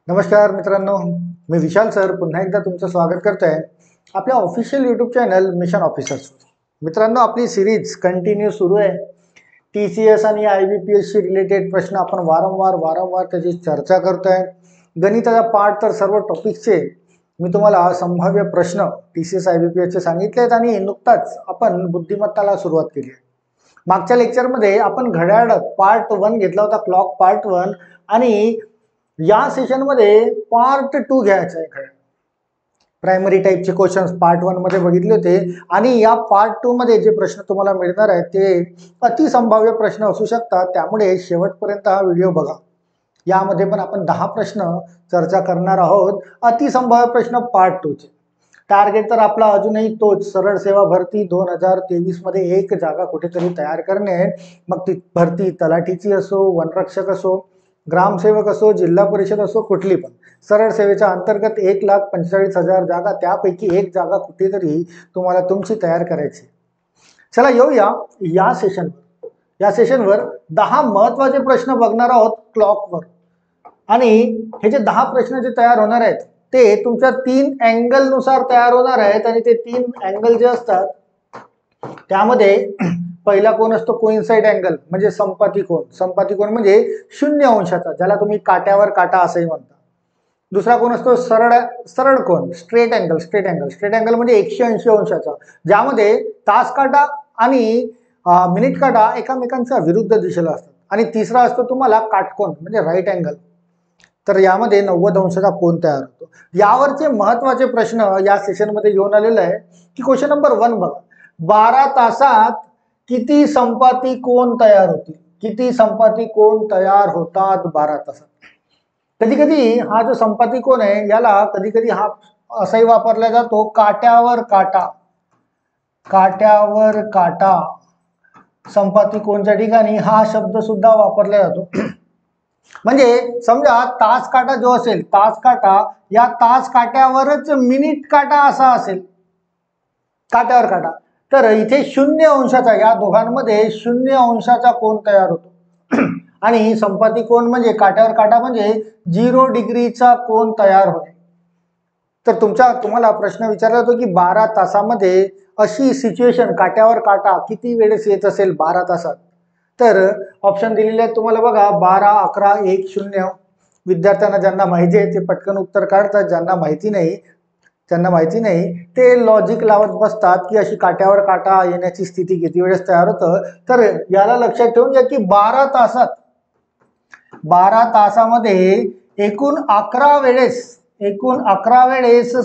नमस्कार मित्रांनो, मी विशाल सर पुन्हा एकदा तुमचं स्वागत करतोय आपल्या official YouTube channel mission officers. मित्रांनो, आपली सिरीज कंटिन्यू सुरू आहे. TCS आणि IBPS शी रिलेटेड प्रश्न आपण वारंवार त्याची चर्चा करतोय. गणिताचा पार्ट तर सर्व टॉपिक्सचे मी तुम्हाला संभाव्य प्रश्न TCS IBPS चे सांगितलेत आणि नुकताच आपण बुद्धिमत्ताला सुरुवात केली आहे. मागच्या लेक्चरमध्ये आपण घड्याळ पार्ट 1 घेतला होता, क्लॉक पार्ट 1, आणि या सेशनमध्ये पार्ट 2 घ्यायचा आहे. प्रायमरी टाईपचे क्वेश्चन्स पार्ट 1 मध्ये बघितले होते आणि या पार्ट 2 मध्ये जे प्रश्न तुम्हाला मिळणार आहेत ते अतिसंभाव्य प्रश्न असू शकतात. त्यामुळे शेवटपर्यंत हा व्हिडिओ बघा. यामध्ये पण आपण 10 प्रश्न चर्चा करणार आहोत. अतिसंभाव्य प्रश्न पार्ट 2 चे. टार्गेट तर आपला अजूनही तोच, सरळ सेवा भरती 2023 मध्ये एक जागा कुठेतरी तयार करणे. मग ती भरती तलाठीची असो, वनरक्षक असो, ग्रामसेवक असो, जिल्हा परिषद असो, कुठली पण. सरळ सेवेच्या अंतर्गत 1,45,000 जागा, त्यापैकी एक जागा कुठेतरी तुम्हाला तुमची तयार करायची. चला येऊया या सेशनवर 10 महत्वाचे प्रश्न बघणार आहोत क्लॉकवर. आणि हे जे 10 प्रश्न जे तयार होणार आहेत ते तुमच्या 3 अँगल नुसार तयार होणार आहेत. आणि ते 3 अँगल जे असतात त्यामध्ये पहिला कोण असतो, कोइन्साइड अँगल म्हणजे संपाती कोन. संपाती कोन म्हणजे 0 अंशाचा, ज्याला तुम्ही काट्यावर काटा असंही म्हणता. दुसरा कोण असतो, सरळ कोन, स्ट्रेट अँगल म्हणजे 180 अंशाचा, ज्यामध्ये तास काटा आणि मिनिट काटा एकामेकांच्या विरुद्ध दिशेला असतात. आणि तिसरा असतो तुम्हाला काटकोन म्हणजे राईट अँगल. तर यामध्ये 90 अंशाचा कोन तयार होतो. यावरचे महत्वाचे प्रश्न या सेशनमध्ये घेऊन आलेला आहे. की क्वेश्चन नंबर 1 बघा. 12 तासात किती संपाती कोन तयार होतील? किती संपाती कोन तयार होतात 12 तासात? कधी कधी हा जो संपाती कोन आहे याला कधी कधी हा असाही वापरला जातो, काट्यावर काटा संपाती कोनच्या ठिकाणी हा शब्द सुद्धा वापरला जातो. म्हणजे समजा तास काटा जो असेल, तास काटा, या तास काट्यावरच मिनिट काटा असा असेल, काट्यावर काटा. तर इथे 0 अंशाचा, या दोघांमध्ये 0 अंशाचा कोन तयार होतो. आणि संपाती कोन म्हणजे काट्यावर काटा म्हणजे 0 डिग्रीचा कोन तयार होणे. तर तुम्हाला प्रश्न विचारला जातो की 12 तासामध्ये अशी सिच्युएशन, काट्यावर काटा किती वेळेस येत असेल 12 तासात? तर ऑप्शन दिलेले आहेत तुम्हाला बघा, 12, 11, 1, 0. विद्यार्थ्यांना ज्यांना माहिती आहे ते पटकन उत्तर काढतात, ज्यांना माहिती नाही ते लॉजिक लावत बसतात की अशी काट्यावर काटा येण्याची स्थिती किती वेळेस तयार होतं. तर याला लक्षात ठेवून घ्या की 12 तासामध्ये एकूण 11 वेळेस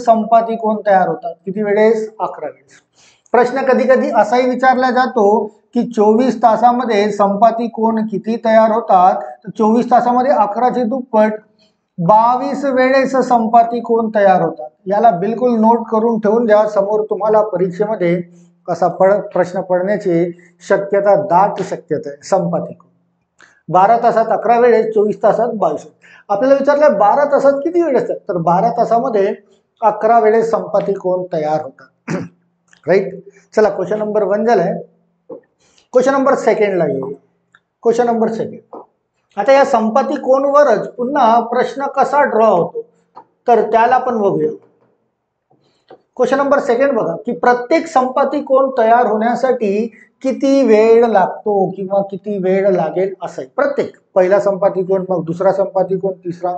संपाती कोन तयार होतात. किती वेळेस? 11 वेळेस. प्रश्न कधी कधी असाही विचारला जातो की 24 तासामध्ये संपाती कोन किती तयार होतात? तर 24 तासामध्ये 11चे दुप्पट 22 वेळेस संपाती कोन तयार होतात. याला बिलकुल नोट करून ठेवून द्या. समोर तुम्हाला परीक्षेमध्ये कसा प्रश्न पडण्याची शक्यता, दाट शक्यता आहे. संपाती कोन 12 तासात 11 वेळेस, 24 तासात 22. आपल्याला विचारलं 12 तासात किती वेळेस? तर 12 तासामध्ये 11 वेळेस संपाती कोन तयार होतात. राईट. चला, क्वेश्चन नंबर 1 झालाय. क्वेश्चन नंबर 2 ला येऊ. Question number 2. आता या संपाती कोनवरच पुन्हा प्रश्न कसा ड्रॉ होतो तर त्याला पण बघूया. क्वेश्चन नंबर 2 बघा की प्रत्येक संपाती कोन तयार होण्यासाठी किती वेळ लागतो किंवा किती वेळ लागेल असं. प्रत्येक, पहिला संपाती कोन, मग दुसरा संपाती कोन, तिसरा,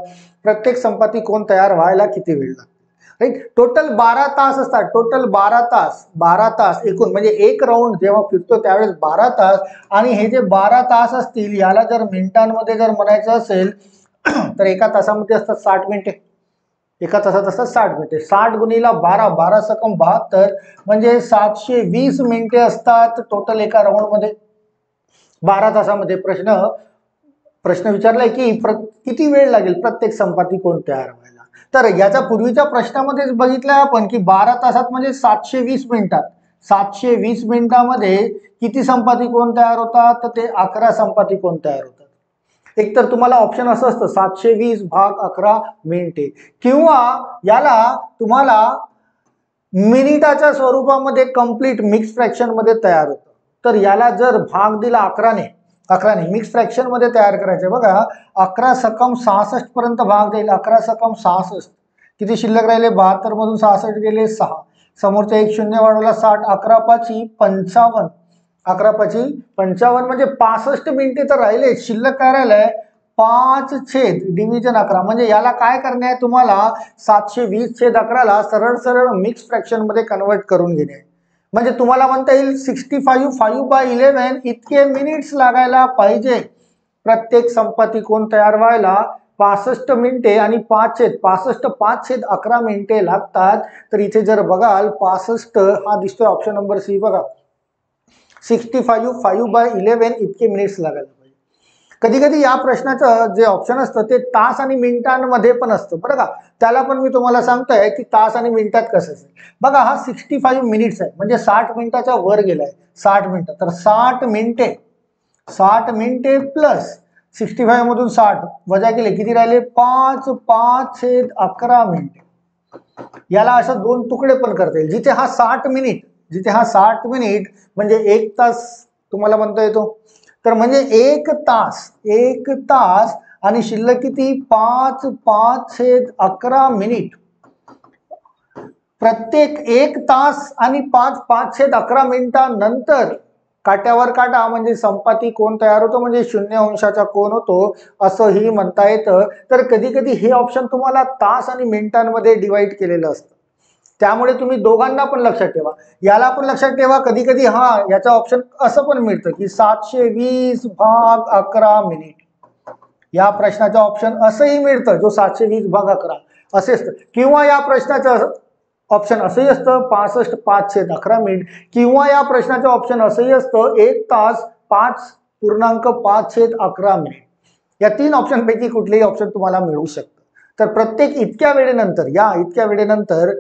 प्रत्येक संपाती कोन तयार व्हायला किती वेळ लागतो? राईट. टोटल 12 तास असतात. टोटल 12 तास एकूण, म्हणजे एक राऊंड जेव्हा फिरतो त्यावेळेस 12 तास. आणि हे जे 12 तास असतील याला जर मिनिटांमध्ये जर म्हणायचं असेल तर एका तासामध्ये असतात 60 मिनिटे. एका तासात असतात 60 मिनिटे. 60 गुणिला 12, 12 सकम 72, म्हणजे 720 मिनिटे असतात टोटल एका राऊंड मध्ये. 12 तासामध्ये प्रश्न विचारलाय की किती वेळ लागेल प्रत्येक संपाती कोन तयार व्हायला. तर याचा पूर्वीच्या प्रश्नामध्येच बघितलंय आपण की 12 तासात म्हणजे 720 मिनिटात. 720 मिनिटामध्ये किती संपाती कोन तयार होतात? तर ते 11 संपाती कोन तयार होतात. एक तर तुम्हाला ऑप्शन असं असतं 720 भाग 11 मिनिटे, किंवा याला तुम्हाला मिनिटाच्या स्वरूपामध्ये कंप्लीट मिक्स फ्रॅक्शन मध्ये तयार होतं. तर याला जर भाग दिला 11ने 11 नाही, मिक्स फ्रॅक्शन मध्ये तयार करायचे बघा. 11 सकम 66 पर्यंत भाग देईल. 11 सकम 66 किती शिल्लक राहिले, 72 मधून 66 गेले 6, समोरचा एक शून्य वाढवला 60, 11 पाची 55, 11 पाची 55 म्हणजे 65 मिनिटे तर राहिले. शिल्लक काय राहिलंय, 5 डिव्हिजन 11. म्हणजे याला काय करणे आहे तुम्हाला, 720/11 सरळ सरळ मिक्स फ्रॅक्शन मध्ये कन्वर्ट करून घेणे. म्हणजे तुम्हाला म्हणता येईल 65/11 इतके मिनिट्स लागायला पाहिजे प्रत्येक संपाती कोण तयार व्हायला. 65 मिनिटे आणि 5/11 मिनिटे लागतात. तर इथे जर बघाल 65 हा दिसतोय ऑप्शन नंबर सी बघा, 65/11 इतके मिनिट्स लागायला पाहिजे. कधी कधी या प्रश्नाचं जे ऑप्शन असतं ते तास आणि मिनिटांमध्ये पण असतं बरं का. त्याला पण मी तुम्हाला सांगतोय की तास आणि मिनिटात कसं असेल. बघा हा 65 मिनिट्स आहे म्हणजे 60 मिनिटाच्या वर गेलाय, 60 मिनिटं. तर 60 मिनिटे प्लस 65 मधून 60 वजा केले किती राहिले, 5/11 मिनिटे. याला असं दोन तुकडे पण करता येईल. जिथे हा 60 मिनिट म्हणजे 1 तास तुम्हाला म्हणता येतो. तर म्हणजे 1 तास आणि शिल्लक किती, 5/11 मिनिट. प्रत्येक 1 तास आणि 5/11 मिनिटांनंतर काट्यावर काटा म्हणजे संपाती कोण तयार होतो, म्हणजे 0 अंशाचा कोण होतो असंही म्हणता येतं. तर कधी कधी हे ऑप्शन तुम्हाला तास आणि मिनिटांमध्ये डिवाइड केलेलं असतं. त्यामुळे तुम्ही दोघांना पण लक्षात ठेवा. याला पण लक्षात ठेवा. कधी कधी याचा ऑप्शन असं पण मिळतं की 720/11 मिनिट. या प्रश्नाचं ऑप्शन असंही मिळतं जो 720/11 असे असतं. किंवा या प्रश्नाचं ऑप्शन असंही असतं 65/11 मिनिट. किंवा या प्रश्नाचं ऑप्शन असंही असतं 1 तास 5.5/11 मिनिट. या 3 ऑप्शन पैकी कुठलेही ऑप्शन तुम्हाला मिळू शकतं. तर प्रत्येक इतक्या वेळेनंतर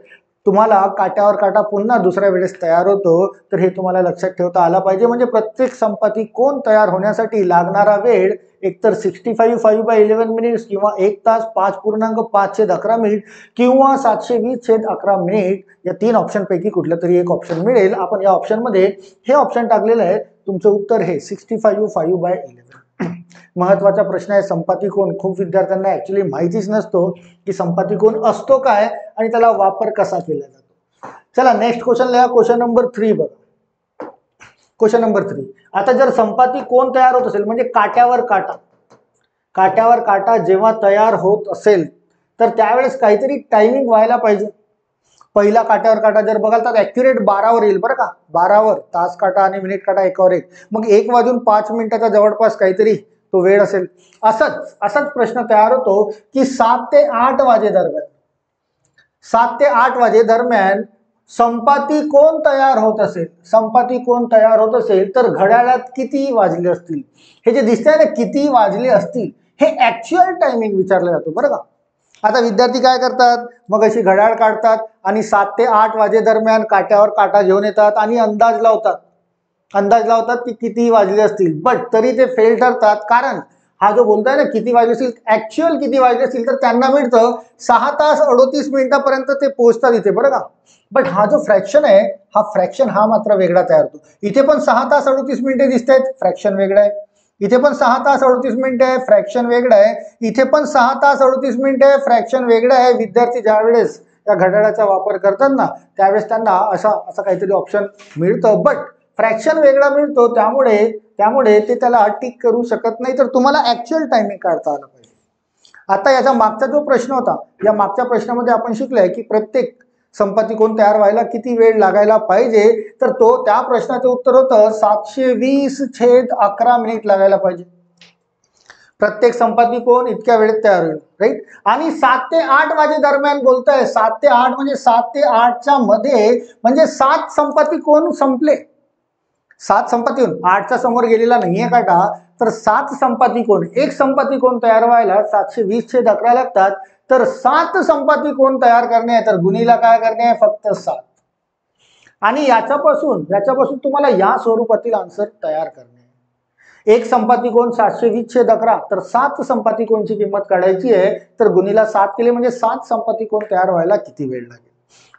तुम्हाला काट्यावर काटा पुन्हा दुसऱ्या वेळेस तयार होतो. तर हे तुम्हाला लक्षात ठेवता आला पाहिजे. म्हणजे प्रत्येक संपाती कोण तयार होण्यासाठी लागणारा वेळ एकतर 65/11 मिनिट्स किंवा 1 तास 5.5/11 मिनिट किंवा 720/11 मिनिट. या 3 ऑप्शन पैकी कुठलं तरी एक ऑप्शन मिळेल. आपण या ऑप्शन मध्ये हे ऑप्शन टाकलेलं आहे. तुमचं उत्तर हे 65/11. महत्वाचा प्रश्न आहे संपाती कोण. खूप विद्यार्थ्यांना ऍक्च्युली माहितीच नसतो की संपाती कोण असतो काय आणि त्याला वापर कसा केला जातो. चला नेक्स्ट क्वेश्चन लिहा. क्वेश्चन नंबर 3 बघा. Question number 3. आता जर संपाती कोण तयार होत असेल म्हणजे काट्यावर काटा जेव्हा तयार होत असेल तर त्यावेळेस काहीतरी टायमिंग व्हायला पाहिजे. पहिला काट्यावर काटा जर बघाल तर ऍक्युरेट 12 येईल बरं का. 12 तास काटा आणि मिनिट काटा एकावर एक. मग 1 वाजून 5 मिनिटाचा जवळपास काहीतरी तो वेळ असेल. असाच प्रश्न तयार होतो की 7 ते 8 वाजे दरम्यान संपाती कोण तयार होत असेल तर घड्याळात किती वाजले असतील. हे जे दिसतंय ना किती वाजले असतील हे ऍक्च्युअल टायमिंग विचारलं जातो बरं का. आता विद्यार्थी काय करतात, मग अशी घड्याळ काढतात आणि 7 ते 8 वाजे दरम्यान काट्यावर काटा घेऊन येतात आणि अंदाज लावतात की किती वाजले असतील. बट तरी ते फेल ठरतात. कारण हा जो बोलताय ना किती वाजले असतील, ऍक्च्युअल किती वाजले असतील तर त्यांना मिळतं 6 तास 38 मिनिटापर्यंत ते पोहोचतात इथे बरं का. बट हा जो फ्रॅक्शन आहे हा मात्र वेगळा तयार होतो. इथे पण 6 तास 38 मिनिटे दिसत आहेत, फ्रॅक्शन वेगळं आहे. इथे पण 6 तास 38 मिनिटे आहे, फ्रॅक्शन वेगळं आहे. इथे पण 6 तास 38 मिनिटे आहे, फ्रॅक्शन वेगळं आहे. विद्यार्थी ज्यावेळेस या घड्याळाचा वापर करतात ना त्यावेळेस त्यांना असं काहीतरी ऑप्शन मिळतं. बट फ्रॅक्शन वेगळा मिळतो त्यामुळे ते त्याला टिक करू शकत नाही. तर तुम्हाला ऍक्च्युअल टायमिंग काढता आलं पाहिजे. आता याचा मागचा जो प्रश्न होता, या मागच्या प्रश्नामध्ये आपण शिकलोय की प्रत्येक संपाती कोण तयार व्हायला किती वेळ लागायला पाहिजे. तर त्या प्रश्नाचं उत्तर होतं 720/11 मिनिट लागायला पाहिजे. प्रत्येक संपाती कोण इतक्या वेळेत तयार होईल, राईट. आणि 7 ते 8 वाजे दरम्यान बोलताय. 7 ते 8 म्हणजे 7 ते 8च्या मध्ये म्हणजे 7 संपाती कोण संपले. 7 संपाती कोण 8च्या समोर गेलेला नाहीये काटा. तर 7 संपाती कोण, एक संपाती कोण तयार व्हायला 720/11 लागतात. तर 7 संपाती कोण तयार करणे तर गुणीला काय करणे आहे फक्त 7. आणि याच्यापासून तुम्हाला या स्वरूपातील आन्सर तयार करणे. एक संपाती कोण 720/11 तर 7 संपाती कोणची किंमत काढायची आहे. तर गुणीला 7 केले म्हणजे 7 संपाती कोण तयार व्हायला किती वेळ लागेल.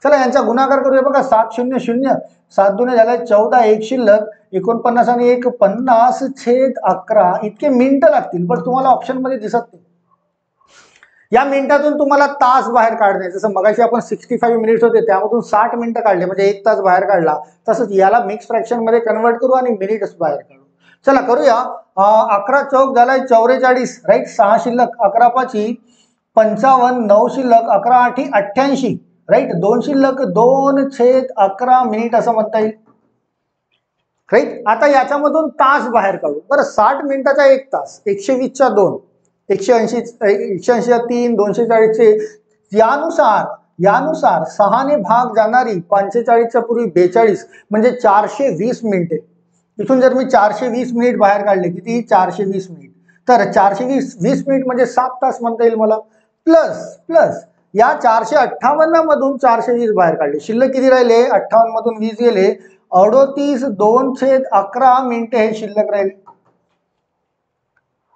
चला यांचा गुणाकार करूया बघा. 700, 7 दुने झाले 14, 1 शिल्लक 49 आणि 1 50/11 इतके मिनिटं लागतील. पण तुम्हाला ऑप्शन मध्ये दिसत नाही. या मिनिटातून तुम्हाला तास बाहेर काढणे, जसं मगाशी आपण 65 मिनिट्स होते त्यामधून 60 मिनिटं काढले म्हणजे 1 तास बाहेर काढला. तसंच याला मिक्स फ्रॅक्शन मध्ये कन्वर्ट करू आणि मिनिट्स बाहेर काढू. चला करूया. 11 चौक झालाय 44 राईट, 6 शिल्लक 11 पाची 55, 9 शिल्लक 11 आठी 88 राईट, 2 शिल्लक 2/11 मिनिट असं म्हणता येईल राईट. आता याच्यामधून तास बाहेर काढू. बरं 60 मिनिटाचा 1 तास, 120च्या 2, 180च्या 3, 240चे यानुसार 6 ने भाग जाणारी 45च्या पूर्वी 42 म्हणजे 420 मिनिटे. इथून जर मी 420 मिनिट बाहेर काढले, किती 420 मिनिट, तर 420 मिनिट म्हणजे 7 तास म्हणता येईल मला. प्लस या 458 मधून 420 बाहेर काढले, शिल्लक किती राहिले, 58 मधून 20 गेले, 38 2/11 मिनिटे हे शिल्लक राहिले.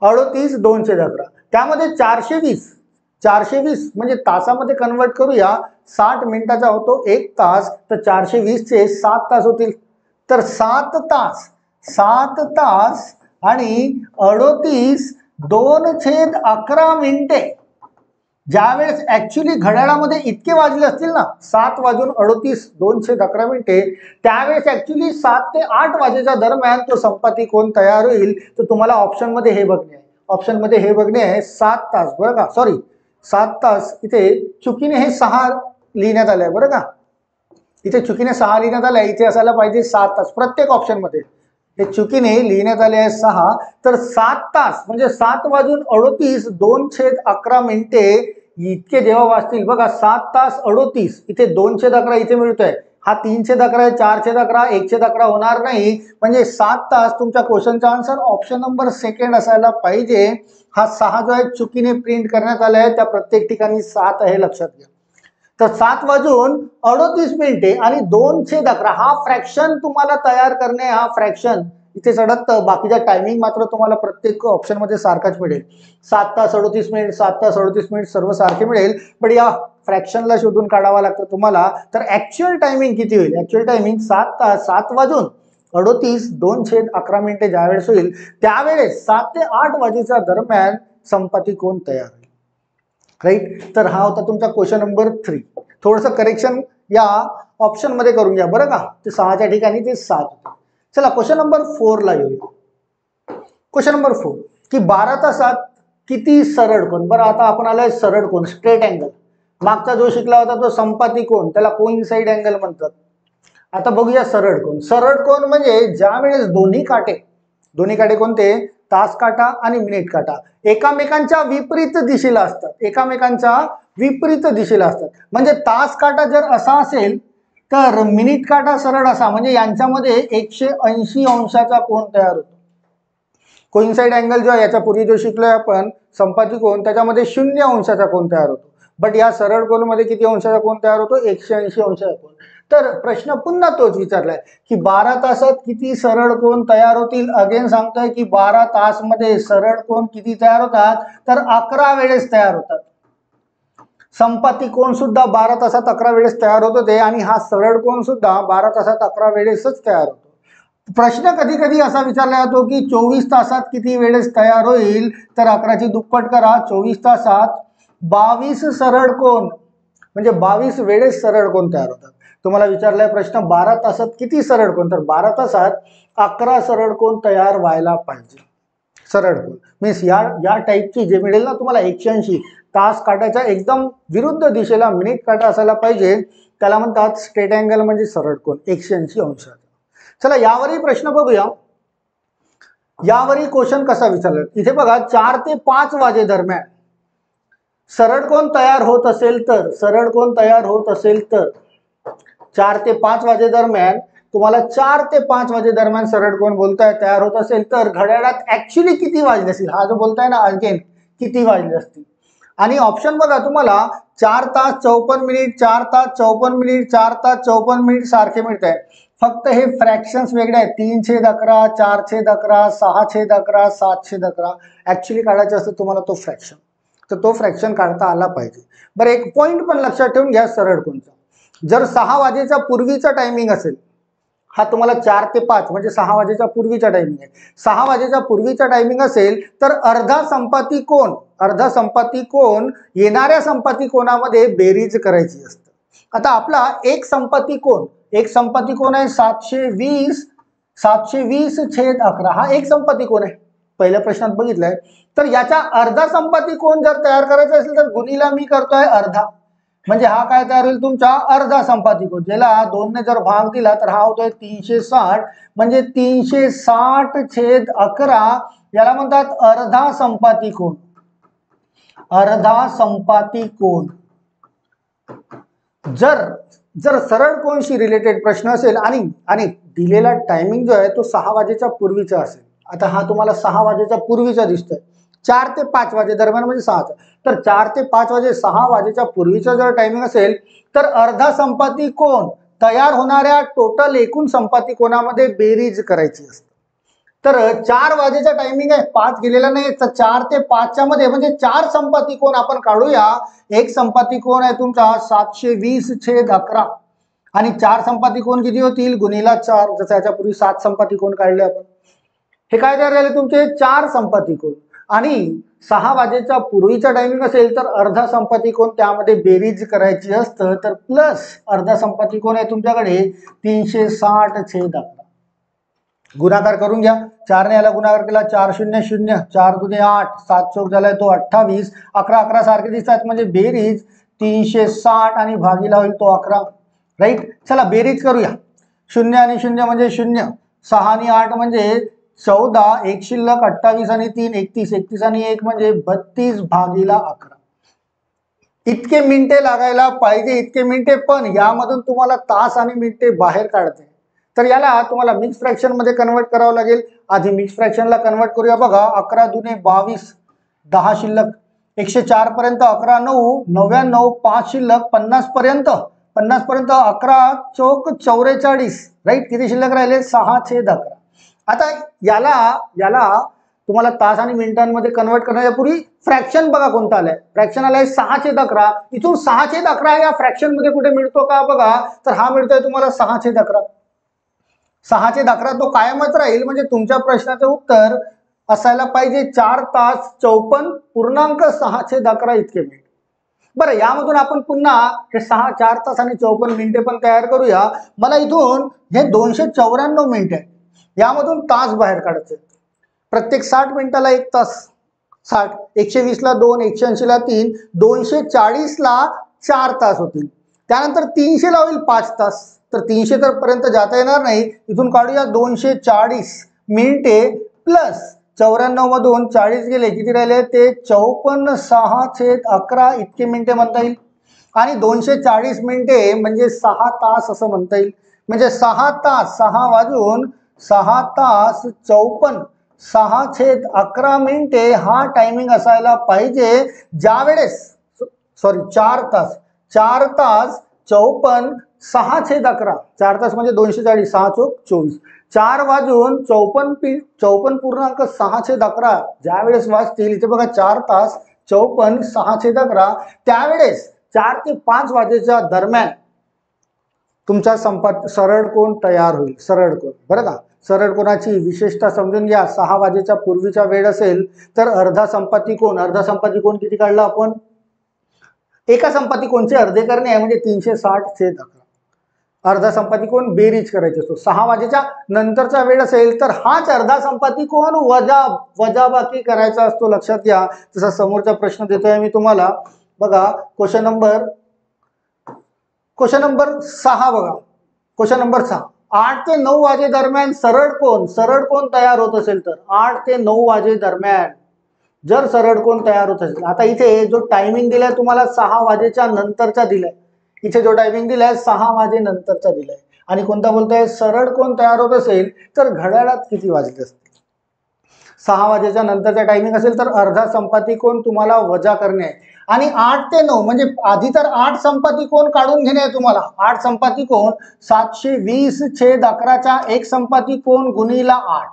38 2/11 त्यामध्ये 420 म्हणजे तासामध्ये कन्वर्ट करूया. 60 मिनिटाचा होतो 1 तास, तर 420चे 7 तास होतील. तर 7 तास आणि 38 2/11 मिनिटे. ज्यावेळेस ऍक्च्युली घड्याळामध्ये इतके वाजले असतील ना, 7 वाजून 38 2/11 मिनिटे, त्यावेळेस ऍक्च्युली 7 ते 8 वाजेच्या दरम्यान तो संपाती कोण तयार होईल. तर तुम्हाला ऑप्शन मध्ये हे बघणे आहे, 7 तास बरं का, सॉरी 7 तास. इथे चुकीने हे 6 लिहिण्यात आलंय बरं का, इथे चुकीने 6 लिहिण्यात आलंय, इथे असायला पाहिजे 7 तास प्रत्येक ऑप्शन मध्ये. हे चुकीने लिहिण्यात आले आहे 6. तर 7 तास म्हणजे 7 वाजून 38 2/11 मिनिटे इतके जेव्हा वाजतील बघा. 7 तास 38, इथे 2/11 इथे मिळतोय, हा 3/11 आहे, 4/11 1/11 होणार नाही. म्हणजे 7 तास तुमच्या क्वेश्चनचा आन्सर ऑप्शन नंबर सेकंड असायला पाहिजे. हा 6 जो आहे चुकीने प्रिंट करण्यात आला आहे, त्या प्रत्येक ठिकाणी 7 आहे लक्षात घ्या. तर 7 वाजून 38 मिनिटे आणि 2/11 हा फ्रॅक्शन तुम्हाला तयार करणे. हा फ्रॅक्शन इथे चढत, बाकीचा टायमिंग मात्र तुम्हाला प्रत्येक ऑप्शन मध्ये सारखाच मिळेल. 7 तास 38 मिनिट, 7 तास 38 मिनिट सर्व सारखे मिळेल. पण या फ्रॅक्शनला शोधून काढावा लागतं तुम्हाला. तर ऍक्च्युअल टायमिंग किती होईल, ऍक्च्युअल टायमिंग 7 तास 7 वाजून 38 2/11 मिनिटे ज्यावेळेस होईल, त्यावेळेस 7 ते 8 वाजेच्या दरम्यान संपाती कोण तयार होईल राईट. तर हा होता तुमचा क्वेश्चन नंबर 3. थोडंसं करेक्शन या ऑप्शन मध्ये करून घ्या बरं का, ते 6च्या ठिकाणी ते 7 होते. चला क्वेश्चन नंबर 4 ला येऊया. क्वेश्चन नंबर 4 की 12 तासात किती सरळ कोण. बरं आता आपण आलोय सरळ कोण, स्ट्रेट अँगल. मागचा जो शिकला होता तो संपाती कोण, त्याला कोइन्साइड अँगल म्हणतात. आता बघूया सरळ कोण. सरळ कोण म्हणजे ज्यावेळेस दोन्ही काटे कोणते, तास काटा आणि मिनिट काटा एकामेकांच्या विपरीत दिशेला असतात, म्हणजे तास काटा जर असा असेल तर मिनिट काटा सरळ असा, म्हणजे यांच्यामध्ये 180 अंशाचा कोन तयार होतो. कोइन्साइड अँगल जो आहे याच्यापूर्वी जो शिकलोय आपण संपाती कोन, त्याच्यामध्ये 0 अंशाचा कोन तयार होतो. बट या सरळ कोन मध्ये किती अंशाचा कोन तयार होतो, 180 अंशाचा कोन. तर प्रश्न पुन्हा तोच विचारलाय की 12 तासात किती सरळ कोन तयार होतील. अगेन सांगतोय की 12 तास मध्ये सरळ कोन किती तयार होतात, तर 11 वेळेस तयार होतात. संपाती कोन सुद्धा 12 तासात 11 वेळेस तयार होत होते आणि हा सरळ कोन सुद्धा 12 तासात 11 वेळेसच तयार होतो. प्रश्न कधी कधी असा विचारला जातो की 24 तासात किती वेळेस तयार होईल, तर 11ची दुप्पट करा, 24 तासात 22 सरळ कोन म्हणजे 22 वेळेस सरळ कोन तयार होतात. तुम्हाला विचारलाय प्रश्न 12 तासात किती सरळ कोन, तर 12 तासात 11 सरळ कोन तयार व्हायला पाहिजे. सरळ कोन मीन्स या टाईपची जे मिळेल ना तुम्हाला 180 तास काटाच्या एकदम विरुद्ध दिशेला मिनिट काटा असायला पाहिजे, त्याला म्हणतात स्ट्रेट अँगल म्हणजे सरळ कोन 180 अंशाचा. चला यावरही प्रश्न बघूया. यावरही क्वेश्चन कसा विचारला, इथे बघा 4 ते 5 वाजे दरम्यान सरळ कोन तयार होत असेल तर, 4 ते 5 वाजे दरम्यान तुम्हाला 4 ते 5 वाजे दरम्यान सरळ कोन बोलताय तयार होत असेल तर घड्याळात ऍक्च्युली किती वाजले असतील, हा जो बोलताय ना अगेन किती वाजले असतील. आणि ऑप्शन बघा तुम्हाला 4 तास 54 मिनिट, 4 तास 54 मिनिट, 4 तास 54 मिनिट सारखे मिळत आहे. फक्त हे फ्रॅक्शन्स वेगळे आहेत, 3/11, 4/11, 6/11, 7/11. ऍक्च्युली काढायचं असतं तुम्हाला तो फ्रॅक्शन, तर तो फ्रॅक्शन काढता आला पाहिजे. बरं एक पॉईंट पण लक्षात ठेवून घ्या सरळ कोनचा. जर 6 वाजेच्या पूर्वीचा टायमिंग असेल, हा तुम्हाला 4 ते 5 म्हणजे 6 वाजेच्या पूर्वीचा टायमिंग आहे. 6 वाजेच्या पूर्वीचा टायमिंग असेल तर अर्धा संपाती कोण येणाऱ्या संपाती कोणामध्ये बेरीज करायची असते. आता आपला एक संपाती कोण आहे 720/11 हा एक संपाती कोण आहे, पहिल्या प्रश्नात बघितलंय. तर याचा अर्धा संपाती कोण जर तयार करायचा असेल तर गुणीला मी करतोय अर्धा, म्हणजे हा काय तयार होईल तुमचा अर्धा संपाती कोण, ज्याला 2 ने जर भाग दिला तर हा होतोय 360, म्हणजे 360/11 याला म्हणतात अर्धा संपाती कोण. अर्धा संपाती कोण. जर सरळ कोणशी रिलेटेड प्रश्न असेल आणि दिलेला टायमिंग जो आहे तो 6 वाजेच्या पूर्वीचा असेल. आता हा तुम्हाला 6 वाजेच्या पूर्वीचा दिसतोय, 4 ते 5 वाजे दरम्यान म्हणजे 6चा. तर 4 ते 5 वाजे 6 वाजेच्या पूर्वीचा जर टायमिंग असेल तर अर्धा संपाती कोण तयार होणाऱ्या टोटल एकूण संपाती कोणामध्ये बेरीज करायची असते. तर 4 वाजेचा टायमिंग आहे, 5 गेलेला नाही, तर 4 ते 5च्या मध्ये म्हणजे 4 संपाती कोण आपण काढूया. एक संपाती कोण आहे तुमचा 720/11 आणि 4 संपाती कोण किती होतील गुणीला 4, जसं याच्यापूर्वी 7 संपाती कोण काढले आपण. हे काय तयार झाले तुमचे 4 संपाती कोण. आणि 6 वाजेच्या पूर्वीचा टायमिंग असेल तर अर्धा संपाती कोण त्यामध्ये बेरीज करायची असतं, तर प्लस अर्धा संपाती कोण आहे तुमच्याकडे 360/11. गुणाकार करून घ्या, 4 ने याला गुणाकार केला 4 0 0, 4 दुने 8, 7 चौक झालाय तो 28, 11 11 सारखे दिसतात म्हणजे बेरीज 360 आणि भागीला होईल तो 11. राईट. चला बेरीज करूया. 0 आणि 0 म्हणजे 0, 6 आणि 8 म्हणजे 14, एक शिल्लक 28 आणि 3 31, 31 आणि 1 म्हणजे 32/11. इतके मिनिटे लागायला पाहिजे, इतके मिनिटे, पण यामधून तुम्हाला तास आणि मिनिटे बाहेर काढते. तर याला तुम्हाला मिक्स फ्रॅक्शन मध्ये कन्वर्ट करावं लागेल. आधी मिक्स फ्रॅक्शनला कन्वर्ट करूया. बघा 11 दुने 22, 10 शिल्लक 104 पर्यंत, 11 9 99, 5 शिल्लक 50 पर्यंत, 50 पर्यंत 11 चौक 44. राईट. किती शिल्लक राहिले 6/11. आता याला तुम्हाला तास आणि मिनिटांमध्ये कन्वर्ट करण्यापूर्वी फ्रॅक्शन बघा कोणता आलाय. फ्रॅक्शन आलाय 6/11. इथून 6/11 या फ्रॅक्शन मध्ये कुठे मिळतो का बघा, तर हा मिळतोय तुम्हाला 6/11. 6/11 तो कायमच राहील, म्हणजे तुमच्या प्रश्नाचं उत्तर असायला पाहिजे 4 तास 54.611 इतके मिनिट. बरं, यामधून आपण पुन्हा हे 4 तास आणि 54 मिनिटे पण तयार करूया. मला इथून हे 294 मिनिटे आहे, यामधून तास बाहेर काढायचे. प्रत्येक 60 मिनिटाला 1 तास, 60, 120 ला 2, 180 ला 3, 240 ला 4 तास होतील. त्यानंतर 300 ला होईल 5 तास. तर 300 तर पर्यंत जाता येणार नाही, इथून काढूया 240 मिनिटे प्लस 94 मधून 40 गेले, किती राहिले ते 54/611 इतके मिनिटे म्हणता येईल. आणि 240 मिनिटे म्हणजे 6 तास असं म्हणता येईल. म्हणजे 6 तास 6 वाजून 6 तास 54/611 मिनिटे हा टायमिंग असायला पाहिजे, ज्या वेळेस 4 तास 54/611, 4 तास म्हणजे 240, 6 चौक 24, 4 वाजून 54.611 ज्या वेळेस वाजतील, इथे बघा 4 तास 54/611, त्यावेळेस 4 ते 5 वाजेच्या दरम्यान तुमचा सरळ कोण तयार होईल. सरळ कोण, बरं का. सरळ कोणाची विशेषता समजून घ्या. 6 वाजेच्या पूर्वीचा वेळ असेल तर अर्धा संपाती कोण किती काढला आपण, एका संपाती कोणचे अर्धे करणे आहे म्हणजे 360/11. अर्धा संपाती कोण बेरीज करायची असतो. 6 वाजेच्या नंतरचा वेळ असेल तर हाच अर्धा संपाती कोण वजाबाकी करायचा असतो. लक्षात घ्या. तसा समोरचा प्रश्न देतोय मी तुम्हाला. बघा क्वेश्चन नंबर 6 बघा. क्वेश्चन नंबर 6, 8 ते 9 वाजे दरम्यान सरळ कोण तयार होत असेल तर 8 ते 9 वाजे दरम्यान जर सरळ कोण तयार होत असेल. आता इथे जो टायमिंग दिलाय तुम्हाला 6 वाजेच्या नंतरचा दिलाय. इथे जो टायमिंग दिलाय 6 वाजे नंतरचा दिलाय. आणि कोणता बोलताय सरळ कोण तयार होत असेल तर घड्याळात किती वाजले असतील. 6 वाजेच्या नंतरचा टायमिंग असेल तर अर्धा संपाती कोण तुम्हाला वजा करणे आहे. आणि 8 ते 9 म्हणजे आधी तर 8 संपाती कोण काढून घेणे आहे तुम्हाला. 8 संपाती कोण 720/11चा एक संपाती कोण गुणीला 8.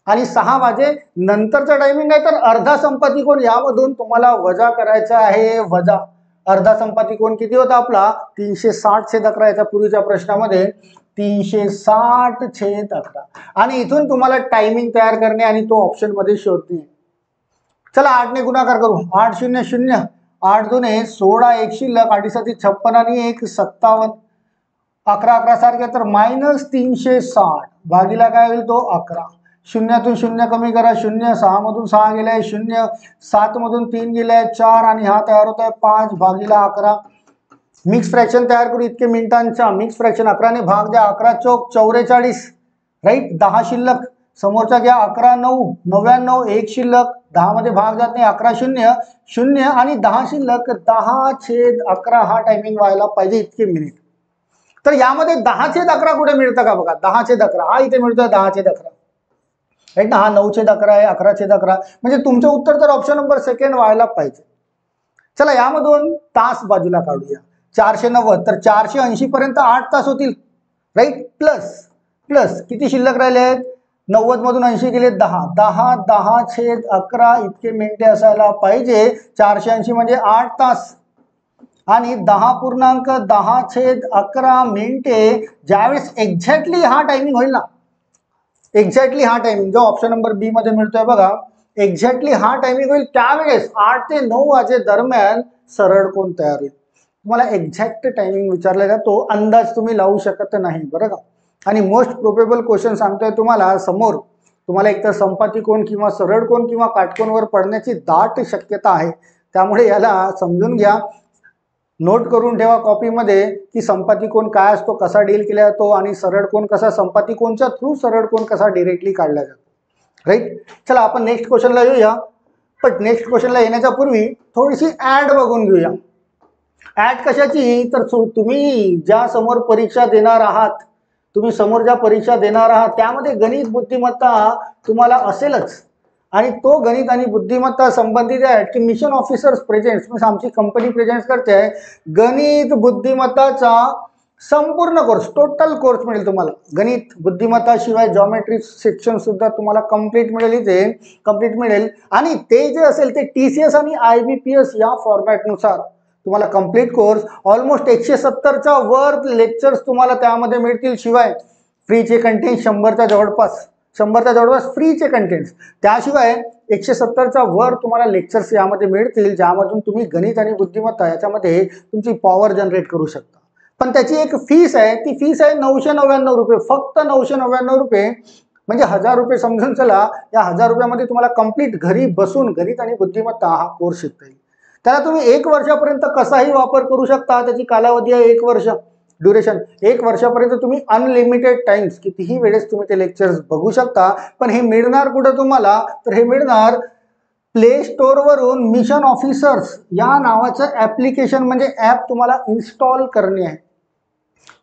आणि 6 वाजे नंतरचा टायमिंग आहे तर अर्धा संपाती कोण, यामधून तुम्हाला वजा करायचा आहे. वजा अर्धा संपाती कोण किती होता आपला 360/11 याच्या पूर्वीच्या प्रश्नामध्ये 360/11 आणि इथून तुम्हाला टायमिंग तयार करणे आणि तो ऑप्शन मध्ये शोधणे. चला 8 ने गुणाकार करू. 8 0 0 8 2 16 1 शिल्लक 8 7 56 आणि 1 57 11 11 सारखे तर -360 भागीला काय होईल तो 11. शून्यातून शून्य कमी करा 0 6 मधून 6 गेलाय 0 7 मधून 3 गेलाय 4 आणि हा तयार होत आहे 5 भागीला 11. मिक्स फ्रॅक्शन तयार करू इतके मिनिटांचा. मिक्स फ्रॅक्शन 11 ने भाग द्या 11 चौक 44 राईट. 10 शिल्लक समोरचा घ्या 11 9 99 1 शिल्लक 10 मध्ये भाग जात नाही 11 0 0 आणि 10 शिल्लक 10/11 हा टायमिंग व्हायला पाहिजे इतके मिनिट. तर यामध्ये 10/11 कुठे मिळतं का बघा. 10/11 हा इथे मिळतोय 10/11 राईट ना. हा 9/11 आहे 11/11 म्हणजे तुमचं उत्तर तर ऑप्शन नंबर सेकंड व्हायला पाहिजे. चला यामधून तास बाजूला काढूया. 490 तर 480 पर्यंत 8 तास होतील राईट. प्लस प्लस किती शिल्लक राहिले आहेत 90 मधून 80 गेले 10 10 10/11 इतके मिनिटे असायला पाहिजे. 480 म्हणजे 8 तास आणि 10.10/11 मिनिटे ज्यावेळेस एक्झॅक्टली हा टायमिंग होईल ना. एक्झॅक्टली हा टायमिंग जो ऑप्शन नंबर बी मध्ये मिळतोय बघा. एक्झॅक्टली हा टायमिंग होईल त्यावेळेस 8 ते 9 वाजे दरम्यान सरळ कोण तयार होईल. तुम्हाला एक्झॅक्ट टायमिंग विचारला जातो अंदाज तुम्ही लावू शकत नाही बरं का. आणि मोस्ट प्रोबेबल क्वेश्चन सांगतोय तुम्हाला समोर तुम्हाला एकतर संपाती कोण किंवा सरळ कोण किंवा काटकोनवर पडण्याची दाट शक्यता आहे. त्यामुळे याला समजून घ्या. नोट करून ठेवा कॉपीमध्ये की संपाती कोण काय असतो कसा डील केला जातो आणि सरळ कोण कसा संपाती कोणच्या थ्रू सरळ कोण कसा डिरेक्टली काढला जातो राईट. चला आपण नेक्स्ट क्वेश्चनला येऊया. पण नेक्स्ट क्वेश्चनला येण्याच्या पूर्वी थोडीशी ऍड बघून घेऊया. ऍड कशाची तर तुम्ही ज्या समोर परीक्षा देणार आहात ज्या परीक्षा देणार आहात त्यामध्ये गणित बुद्धिमत्ता तुम्हाला असेलच. आणि तो गणित आणि बुद्धिमत्ता संबंधित आहे की मिशन ऑफिसर्स प्रेझेंट्स म्हणजे आमची कंपनी प्रेझेंट्स करते आहे गणित बुद्धिमत्ताचा संपूर्ण कोर्स टोटल कोर्स मिळेल तुम्हाला. गणित बुद्धिमत्ता शिवाय जॉमेट्री सेक्शन सुद्धा तुम्हाला कंप्लीट मिळेल इथे कंप्लीट मिळेल. आणि ते जे असेल ते TCS आणि IBPS या फॉर्मॅटनुसार तुम्हाला कंप्लीट कोर्स ऑलमोस्ट 170च्या वर लेक्चर्स तुम्हाला त्यामध्ये मिळतील. शिवाय फ्रीचे कंटेंट 100च्या जवळपास फ्रीचे कंटेंट्स. त्याशिवाय 170च्या वर तुम्हाला लेक्चर्स यामध्ये मिळतील ज्यामधून तुम्ही गणित आणि बुद्धिमत्ता याच्यामध्ये तुमची पॉवर जनरेट करू शकता. पण त्याची एक फीस आहे. ती फीस आहे 999 रुपये. फक्त 999 रुपये म्हणजे 1000 रुपये समजून चला. या 1000 रुपयामध्ये तुम्हाला कंप्लीट घरी बसून गणित आणि बुद्धिमत्ता हा कोर्स शिकता येईल. त्याला तुम्ही 1 वर्षापर्यंत कसाही वापर करू शकता. त्याची कालावधी आहे 1 वर्ष ड्युरेशन. 1 वर्षापर्यंत तुम्ही अनलिमिटेड टाइम्स कितीही वेळेस तुम्ही ते लेक्चर्स बघू शकता. पण हे मिळणार कुठं तुम्हाला तर हे मिळणार प्ले स्टोअरवरून मिशन ऑफिसर्स या नावाचं ॲप्लिकेशन म्हणजे ॲप तुम्हाला इन्स्टॉल करणे आहे.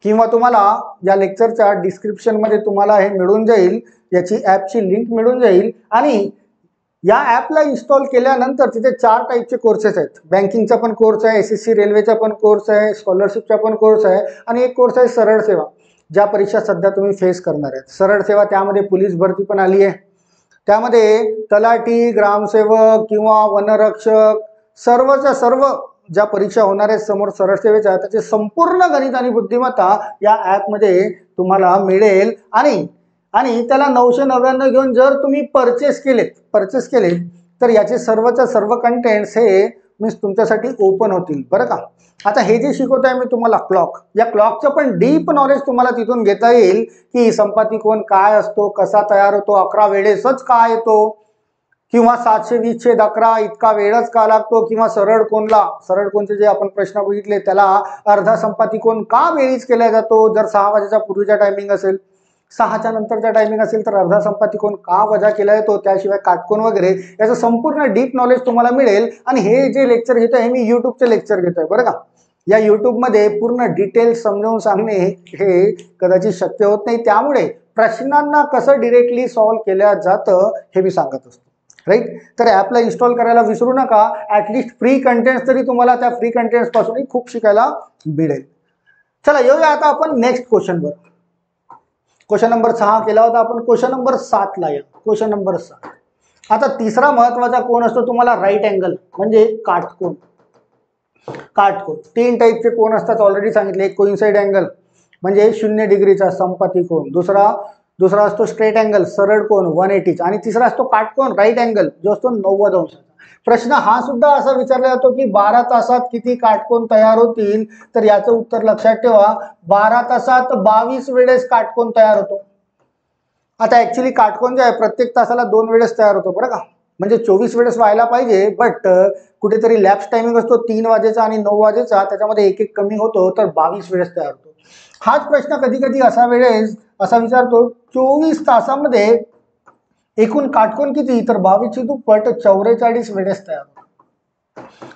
किंवा तुम्हाला या लेक्चरच्या डिस्क्रिप्शनमध्ये तुम्हाला हे मिळून जाईल. याची ॲपची लिंक मिळून जाईल. आणि या ॲपला इन्स्टॉल केल्यानंतर तिथे 4 टाईपचे कोर्सेस आहेत. बँकिंगचा पण कोर्स आहे, SSC रेल्वेचा पण कोर्स आहे, स्कॉलरशिपचा पण कोर्स आहे आणि एक कोर्स आहे सरळ सेवा ज्या परीक्षा सध्या तुम्ही फेस करणार आहेत. सरळ सेवा त्यामध्ये पोलीस भरती पण आली आहे. त्यामध्ये तलाठी ग्रामसेवक किंवा वनरक्षक सर्वच्या सर्व ज्या परीक्षा होणार आहेत समोर सरळ सेवेच्या त्याचे संपूर्ण गणित आणि बुद्धिमत्ता या ॲपमध्ये तुम्हाला मिळेल. आणि त्याला 999 घेऊन जर तुम्ही परचेस केले तर याचे सर्वच्या सर्व कंटेंट्स हे मीन्स तुमच्यासाठी ओपन होतील बरं का. आता हे जे शिकवत आहे मी तुम्हाला क्लॉक या क्लॉकचं पण डीप नॉलेज तुम्हाला तिथून घेता येईल की संपाती कोण काय असतो कसा तयार होतो 11 वेळेसच का येतो किंवा 720/11 इतका वेळच का लागतो किंवा सरळ कोणचे जे आपण प्रश्न बघितले त्याला अर्धा संपाती कोण का वेळीच केला जातो. जर 6 वाजेच्या पूर्वीचा टायमिंग असेल 6च्या नंतरचा टायमिंग असेल तर अर्धा संपाती कोण का वजा केला जातो. त्याशिवाय काटकोन वगैरे याचं संपूर्ण डीप नॉलेज तुम्हाला मिळेल. आणि हे जे लेक्चर घेतो आहे मी यूट्यूबचे लेक्चर घेतोय बरं का. या यूट्यूबमध्ये पूर्ण डिटेल्स समजावून सांगणे हे कदाचित शक्य होत नाही. त्यामुळे प्रश्नांना कसं डिरेक्टली सॉल्व्ह केलं जातं हे मी सांगत असतो राईट. तर ॲपला इन्स्टॉल करायला विसरू नका. ॲटलिस्ट फ्री कंटेंट्स तरी तुम्हाला त्या फ्री कंटेंट्स पासूनही खूप शिकायला मिळेल. चला येऊया आता आपण नेक्स्ट क्वेश्चनवर. क्वेश्चन नंबर 6 केला होता आपण. क्वेश्चन नंबर 7 ला या. Question number 7. आता तिसरा महत्वाचा कोण असतो तुम्हाला राईट अँगल म्हणजे काटकोन. काटकोन, तीन टाईपचे कोन असतात ऑलरेडी सांगितले. एक कोइन्साइड अँगल म्हणजे 0 डिग्रीचा संपाती कोन, दुसरा असतो स्ट्रेट अँगल सरळ कोन 180 आणि तिसरा असतो काटकोन राईट अँगल जो असतो 90 अंशाचा. प्रश्न हा सुद्धा असा विचारला जातो की 12 तासात किती काटकोन तयार होतील, तर याचं उत्तर लक्षात ठेवा 12 तासात 22 वेळेस काटकोन तयार होतो. आता ऍक्च्युली काटकोन जे आहे प्रत्येक तासाला 2 वेळेस तयार होतो बरं का, म्हणजे 24 वेळेस व्हायला पाहिजे, बट कुठेतरी लॅप्स टायमिंग असतो 3 वाजेचा आणि 9 वाजेचा, त्याच्यामध्ये एक एक कमी होतो, तर 22 वेळेस तयार होतो. हाच प्रश्न कधी कधी असा विचारतो 24 तासामध्ये एकूण काटकोन किती, तर 22 ची दुप्पट 44 वेळेस तयार होतो.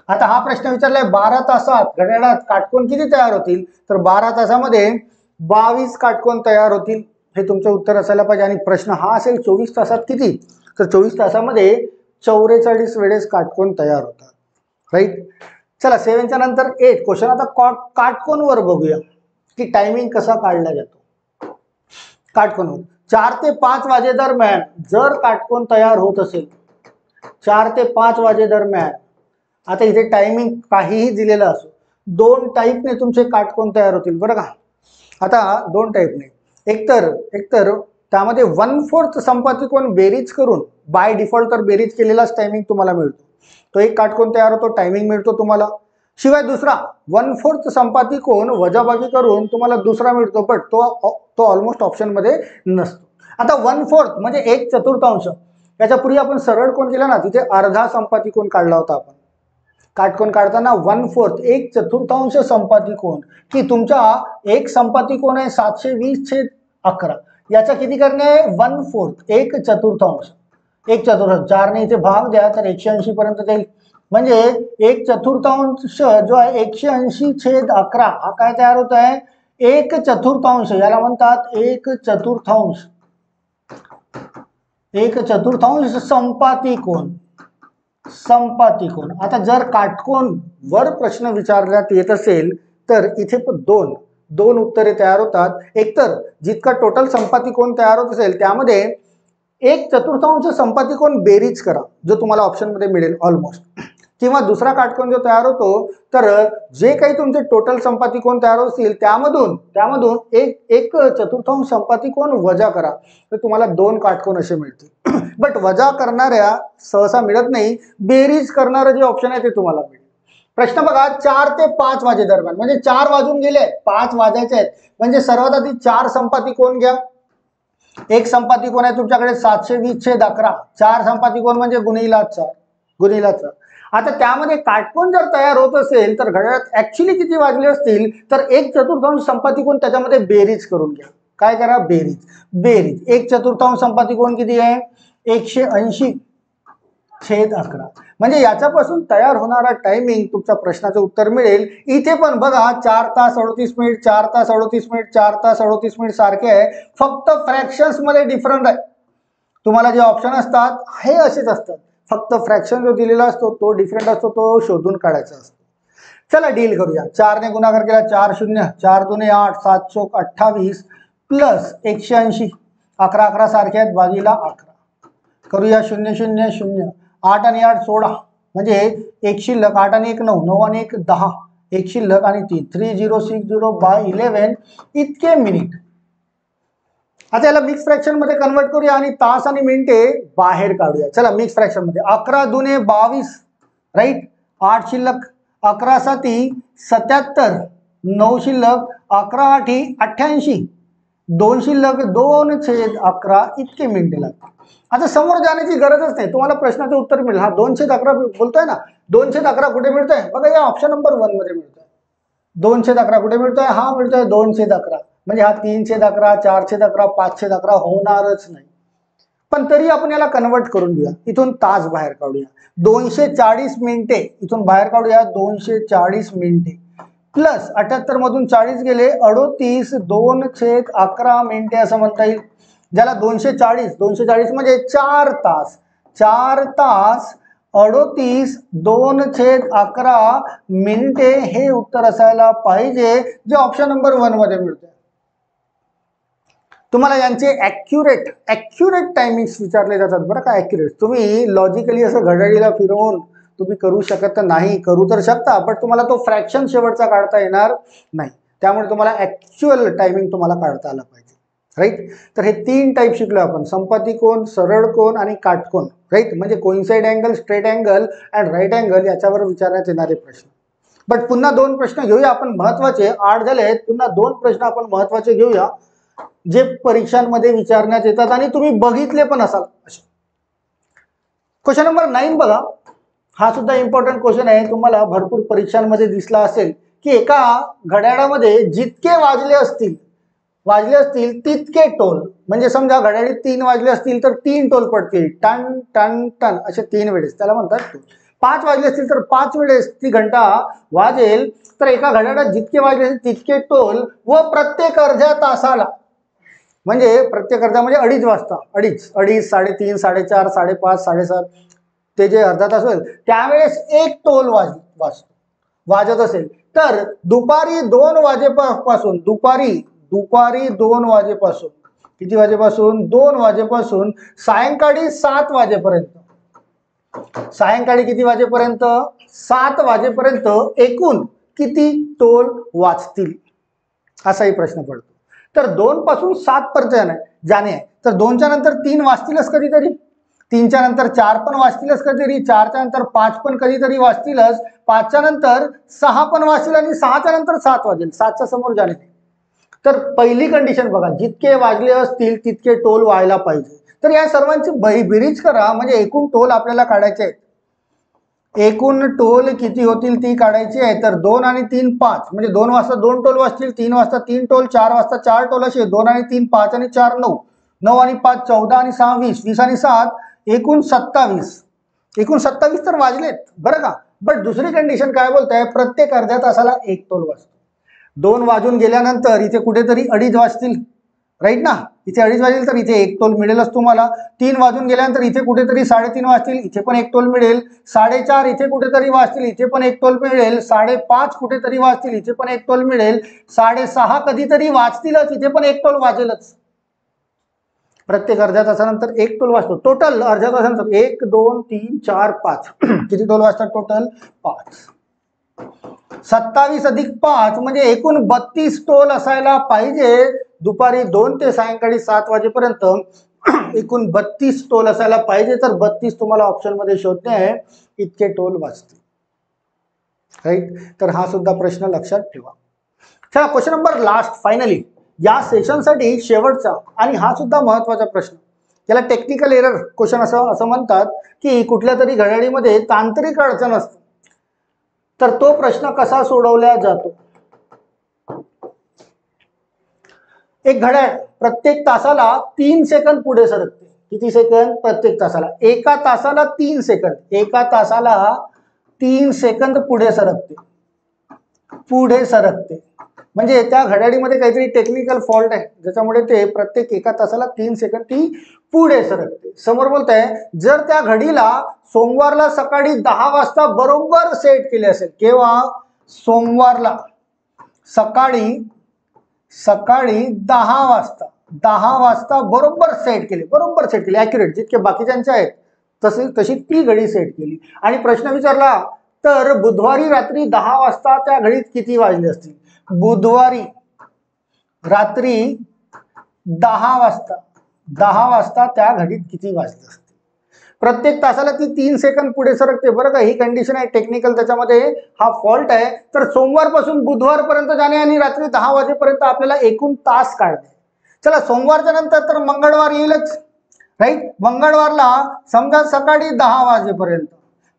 आता हा प्रश्न विचारलाय 12 तासात घड्याळात काटकोन किती तयार होतील, तर 12 तासामध्ये 22 काटकोन तयार होतील, हे तुमचं उत्तर असायला पाहिजे. आणि प्रश्न हा असेल 24 तासात किती, तर 24 तासामध्ये 44 वेळेस काटकोन तयार होतात. राईट. चला 7च्या नंतर 8 क्वेश्चन. आता काटकोनवर बघूया की टायमिंग कसा काढला जातो. काटकोनवर 4 ते 5 वाजे दरम्यान जर काटकोन तयार होत असेल, 4 ते 5 वाजे दरम्यान, आता इथे टायमिंग काहीही दिलेलं असो, 2 टाईपने तुमचे काटकोन तयार होतील बरं का. आता 2 टाईपने, एकतर त्यामध्ये 1/4 संपाती कोन बेरीज करून, बाय डिफॉल्ट तर बेरीज केलेलाच टायमिंग तुम्हाला मिळतो, तो एक काटकोन तयार होतो, टायमिंग मिळतो तुम्हाला. शिवाय दुसरा 1/4 संपाती कोन वजाबाकी करून तुम्हाला दुसरा मिळतो, बट तो ऑलमोस्ट ऑप्शन मध्ये नसतो. आता 1/4 म्हणजे 1/4. याच्यापूर्वी आपण सरळ कोन केला ना, तिथे अर्धा संपाती कोन काढला होता आपण. काटकोन काढताना 1/4 1/4 संपाती कोन, की तुमचा एक संपाती कोन आहे 720/11, याचा किती करणे आहे 1/4 1/4. 1/4 4 ने इथे भाग द्या तर 180 पर्यंत जाईल, म्हणजे 1/4 जो आहे 180/11 हा काय तयार होत आहे 1/4. याला म्हणतात 1/4 संपाती कोन. आता जर काटकोन वर प्रश्न विचारण्यात येत असेल तर इथे दोन उत्तरे तयार होतात. एकतर जितका टोटल संपाती कोन तयार होत असेल त्यामध्ये 1/4 संपाती कोन बेरीज करा, जो तुम्हाला ऑप्शन मध्ये मिळेल ऑलमोस्ट, किंवा दुसरा काटकोन जो तयार होतो तर जे काही तुमचे टोटल संपाती कोन तयार होतील त्यामधून 1/4 संपाती कोन वजा करा, तर तुम्हाला 2 काटकोन असे मिळतील. बट वजा करणाऱ्या सहसा मिळत नाही, बेरीज करणारं जे ऑप्शन आहे ते तुम्हाला मिळेल. प्रश्न बघा 4 ते 5 वाजे दरम्यान, म्हणजे 4 वाजून गेले 5 वाजायचे आहेत, म्हणजे सर्वात आधी 4 संपाती कोन घ्या. एक संपाती कोन आहे तुमच्याकडे 720/11, 4 संपाती कोन म्हणजे गुणिला 4. आता त्यामध्ये काटकोन जर तयार होत असेल तर घड्याळात ऍक्च्युली किती वाजले असतील, तर 1/4 संपाती कोन त्याच्यामध्ये बेरीज करून घ्या. काय करा बेरीज 1/4 संपाती कोन किती आहे 180/11, म्हणजे याच्यापासून तयार होणारा टायमिंग तुमच्या प्रश्नाचं उत्तर मिळेल. इथे पण बघा 4 तास 38 मिनिट 4 तास 38 मिनिट 4 तास 38 मिनिट सारखे आहे, फक्त फ्रॅक्शन्स मध्ये डिफरंट आहे. तुम्हाला जे ऑप्शन असतात हे असेच असतात, फक्त फ्रॅक्शन जो दिलेला असतो तो डिफरंट असतो, तो शोधून काढायचा असतो. चला डील करूया. 4 ने गुणाकार केला 4 0 4 2 8 7 चौक 28 प्लस 180, 11 11 सारखे आहेत भागीला 11 करूया 0 0 0 8 आणि 8 16, म्हणजे एक शिल्लक 8 आणि 1 9 9 आणि 1 10, एक शिल्लक आणि 3 3060/11 इतके मिनिट. आता याला मिक्स फ्रॅक्शन मध्ये कन्वर्ट करूया आणि तास आणि मिनिटे बाहेर काढूया. चला मिक्स फ्रॅक्शन मध्ये 11 दुने 22 राईट, 8 शिल्लक 11 7 77, 9 शिल्लक 11 8 88, 2 शिल्लक 2/11 इतके मिनिटे लागतात. आता समोर जाण्याची गरजच नाही, तुम्हाला प्रश्नाचं उत्तर मिळेल. हा 2/11 बोलतोय ना, 2/11 कुठे मिळतोय बघा, या ऑप्शन नंबर 1 मध्ये मिळतोय. 2/11 कुठे मिळतोय, हा मिळतोय 2/11, म्हणजे हा 3/11 4/11 5/11 होणारच नाही. पण तरी आपण याला कन्वर्ट करून घेऊया, इथून तास बाहेर काढूया 240 मिनिटे, इथून बाहेर काढूया 240 मिनिटे प्लस 78 मधून 40 गेले 38 2/11 मिनिटे असं म्हणता येईल. ज्याला 240 म्हणजे 4 तास 38 2/11 मिनिटे हे उत्तर असायला पाहिजे, जे ऑप्शन नंबर 1 मध्ये मिळते. तुम्हाला यांचे ॲक्युरेट टायमिंग्स विचारले जातात बरं का. ॲक्युरेट तुम्ही लॉजिकली असं घड्याळीला फिरवून तुम्ही करू शकत नाही, करू तर शकता पण तुम्हाला तो फ्रॅक्शन शेवटचा काढता येणार नाही. त्यामुळे तुम्हाला ॲक्च्युअल टायमिंग तुम्हाला काढता आलं पाहिजे. राईट. तर हे 3 टाईप शिकलो आपण, संपाती कोन, सरळ कोन आणि काटकोन. राईट. म्हणजे coincide angle, straight angle and right angle याच्यावर विचारण्यात येणारे प्रश्न. बट पुन्हा 2 प्रश्न घेऊया आपण महत्वाचे. 8 झाले आहेत, पुन्हा 2 प्रश्न आपण महत्वाचे घेऊया जे परीक्षांमध्ये विचारण्यात येतात आणि तुम्ही बघितले पण असाल. क्वेश्चन नंबर 9 बघा. हा सुद्धा इम्पॉर्टंट क्वेश्चन आहे, तुम्हाला भरपूर परीक्षांमध्ये दिसला असेल की एका घड्याळामध्ये जितके वाजले असतील तितके टोल. म्हणजे समजा घड्याळीत 3 वाजले असतील तर 3 टोल पडतील, टन टन टन असे 3 वेळेस, त्याला म्हणतात टोल. 5 वाजले असतील तर 5 वेळेस ती घंटा वाजेल. तर एका घड्याळात जितके वाजले असतील तितके टोल व प्रत्येक अर्ध्या तासाला, म्हणजे प्रत्येक अर्धा म्हणजे 2.5 वाजता, 2.5, 3:30, 4:30, 5:30, 7:30 ते जे अर्धा तास होईल त्यावेळेस एक टोल वाजत असेल तर दुपारी 2 वाजेपासून दुपारी 2 वाजेपासून किती वाजेपासून 2 वाजेपासून सायंकाळी 7 वाजेपर्यंत, सायंकाळी किती वाजेपर्यंत 7 वाजेपर्यंत एकूण किती टोल वाचतील असाही प्रश्न पडतो. तर 2 पासून 7 पर्यंत जाणे आहे, तर 2च्या नंतर 3 वाजतीलच कधीतरी, 3च्या नंतर 4 पण वाजतीलच कधीतरी, 4च्या नंतर 5 पण कधीतरी वाजतीलच, 5च्या नंतर 6 पण वाजतील आणि 6च्या नंतर 7 वाजेल, 7च्या समोर जाणे. तर पहिली कंडिशन बघा, जितके वाजले असतील तितके टोल व्हायला पाहिजे. तर या सर्वांची बेरीज करा, म्हणजे एकूण टोल आपल्याला काढायचे आहेत. एकूण टोल किती होतील ती काढायची आहे. तर 2 आणि 3 5, म्हणजे 2 वाजता 2 टोल वाजतील, 3 वाजता 3 टोल, 4 वाजता 4 टोल, असे 2 आणि 3 5 आणि 4 9, 9 आणि 5 14 आणि 6 20, 20 आणि 7 एकूण 27. एकूण 27 तर वाजलेत बरं का. बट दुसरी कंडिशन काय बोलताय, प्रत्येक अर्ध्या तासाला एक टोल वाजतो. 2 वाजून गेल्यानंतर इथे कुठेतरी 2.5 वाजतील, राईट ना, इथे 2.5 वाजेल तर इथे एक टोल मिळेलच तुम्हाला. 3 वाजून गेल्यानंतर इथे कुठेतरी 3:30 वाजतील, इथे पण एक टोल मिळेल. 4:30 इथे कुठेतरी वाजतील, इथे पण एक टोल मिळेल. 5:30 कुठेतरी वाजतील, इथे पण एक टोल मिळेल. 6:30 कधीतरी वाजतीलच, इथे पण एक टोल वाजेलच. प्रत्येक अर्ध्या तासानंतर एक टोल वाजतो. टोटल अर्ध्या तासानंतर 1 2 3 4 5 किती टोल वाजतात टोटल 5. 27 अधिक 5 म्हणजे एकूण 32 टोल असायला पाहिजे. दुपारी 2 ते सायंकाळी 7 वाजेपर्यंत एकूण 32 टोल असायला पाहिजे. तर 32 तुम्हाला ऑप्शन मध्ये शोधणे आहे, इतके टोल वाजतील. राईट. तर हा सुद्धा प्रश्न लक्षात ठेवा. चला क्वेश्चन नंबर लास्ट, फायनली या सेशनसाठी शेवटचा आणि हा सुद्धा महत्वाचा प्रश्न. याला टेक्निकल एरर क्वेश्चन असं म्हणतात की कुठल्या तरी घड्याळीमध्ये तांत्रिक अडचण असते. तर तो प्रश्न कसा सोडवला जातो. एक घड्याळ प्रत्येक तासाला 3 सेकंद पुढे सरकते. किती सेकंद प्रत्येक तासाला, एका तासाला 3 सेकंद, एका तासाला 3 सेकंद पुढे सरकते. म्हणजे त्या घड्याळीमध्ये काहीतरी टेक्निकल फॉल्ट आहे ज्याच्यामुळे ते प्रत्येक एका तासाला 3 सेकंद ती पुढे सरकते. समोर बोलताय जर त्या घडीला सोमवारला सकाळी 10 वाजता बरोबर सेट केले असेल, केव्हा सोमवारला सकाळी 10 वाजता बरोबर सेट केले ॲक्युरेट, जितके बाकीच्यांचे आहेत तशी ती घडी सेट केली आणि प्रश्न विचारला तर बुधवारी रात्री 10 वाजता त्या घडीत किती वाजले असतील. बुधवारी रात्री 10 वाजता त्या घडीत किती वाजले असतील. प्रत्येक तासाला ती 3 सेकंद पुढे सरकते बरं का. ही कंडिशन आहे टेक्निकल, त्याच्यामध्ये हा फॉल्ट आहे. तर सोमवारपासून बुधवारपर्यंत जाणे आणि रात्री 10 वाजेपर्यंत आपल्याला एकूण तास काढणे. चला सोमवारच्या नंतर तर मंगळवार येईलच, राईट. मंगळवारला समजा सकाळी 10 वाजेपर्यंत,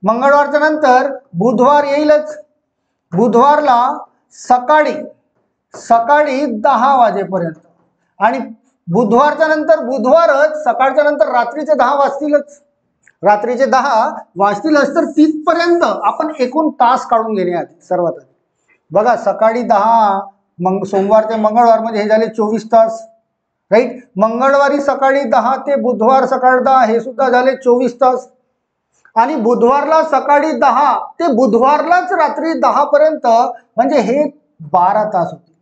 मंगळवारच्या नंतर बुधवार येईलच, बुधवारला सकाळी 10 वाजेपर्यंत आणि बुधवारच्या नंतर बुधवारच सकाळच्या नंतर रात्रीचे 10 वाजतीलच, रात्रीचे 10 वाजतीलच. तर तिथपर्यंत आपण एकूण तास काढून घेणे आधी सर्वात आधी. बघा सकाळी 10 सोमवार ते मंगळवार म्हणजे हे झाले 24 तास, राईट. मंगळवारी सकाळी 10 ते बुधवार सकाळ 10 हे सुद्धा झाले 24 तास आणि बुधवारला सकाळी 10 ते बुधवारलाच रात्री 10 पर्यंत म्हणजे हे 12 तास होते.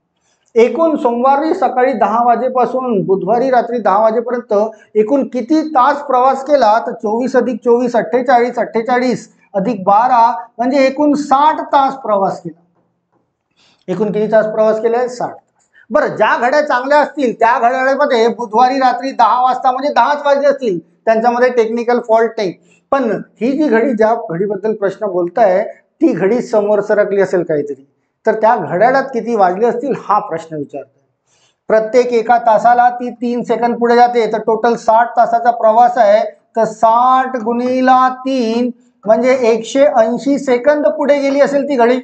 एकूण सोमवारी सकाळी 10 वाजेपासून बुधवारी रात्री 10 वाजेपर्यंत एकूण किती तास प्रवास केला तर 24 अधिक 24 48, 48 अधिक 12 म्हणजे एकूण 60 तास प्रवास केला. एकूण किती तास प्रवास केलाय? 60 तास. बरं, ज्या घड्या चांगल्या असतील त्या घड्याळामध्ये बुधवारी रात्री 10 वाजता म्हणजे 10च वाजले असतील, त्यांच्यामध्ये टेक्निकल फॉल्ट नाही. पण ही जी घडी, ज्या घडीबद्दल प्रश्न बोलताय ती घडी समोर सरकली असेल काहीतरी, तर त्या घड्याळात किती वाजले असतील हा प्रश्न विचारतो. प्रत्येक एका तासाला ती 3 सेकंद पुढे जाते, तर टोटल 60 तासाचा प्रवास आहे, तर 60 गुणिला 3 म्हणजे 180 सेकंद पुढे गेली असेल ती घडी.